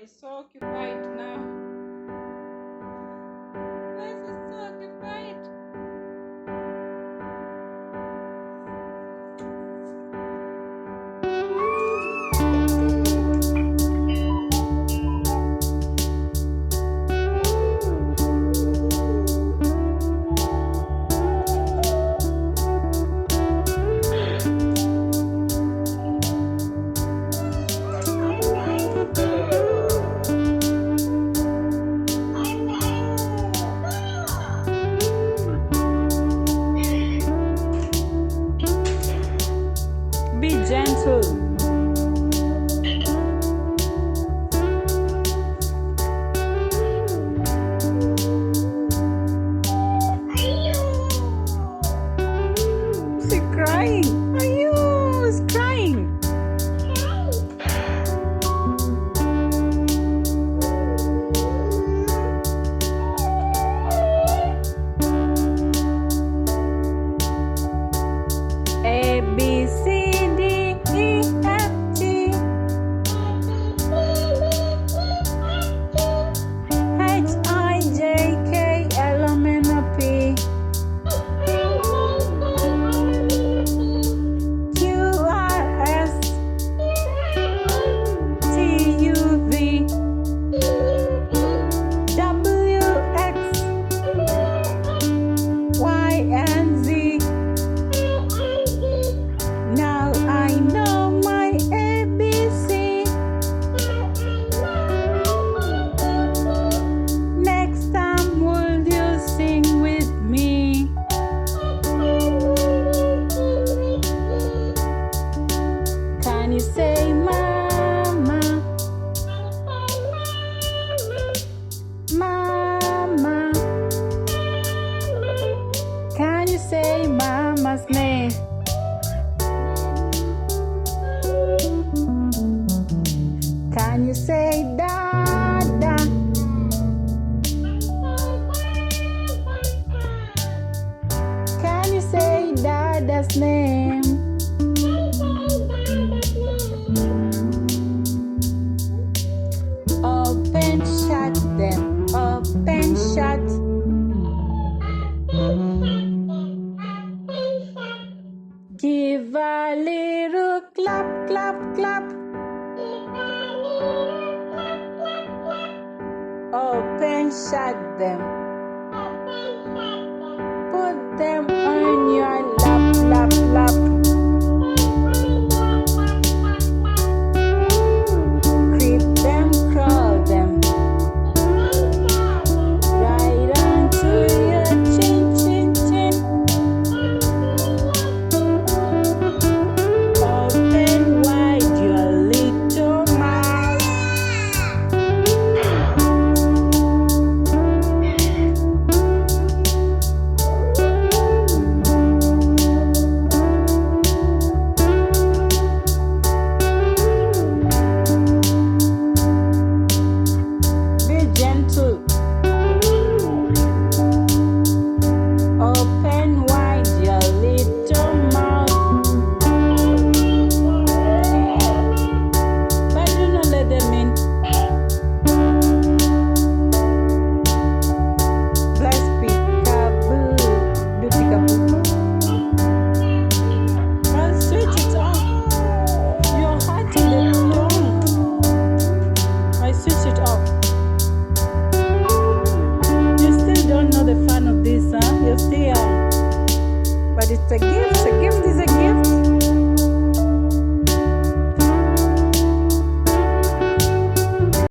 is so occupied now. This is so occupied. Be gentle. She's crying. She's crying. A, B, C, D, E, F, G, H, I, J, K, L, M, N, O, P, Q, R, S, T, U, V, W, X, Y, and Z. Now I know my ABC. Next time, will you sing with me? Can you say mama? Mama. Can you say mama's name? Can you say dada? Can you say dada's name? Open, shut them. Open, shut. Give a little clap, clap, clap. Open, shut them. Put them on your lap, lap, lap. Creep them, crawl them. Right onto your chin, chin, chin. Open wide your little mouth. Be gentle. Open wide your little mouth. But do not let them in. Bless peekaboo. Do peekaboo. I'll switch it off. You're hurting the tongue. I switch it off. You still don't know the fun of this, huh? You're still young. But it's a gift.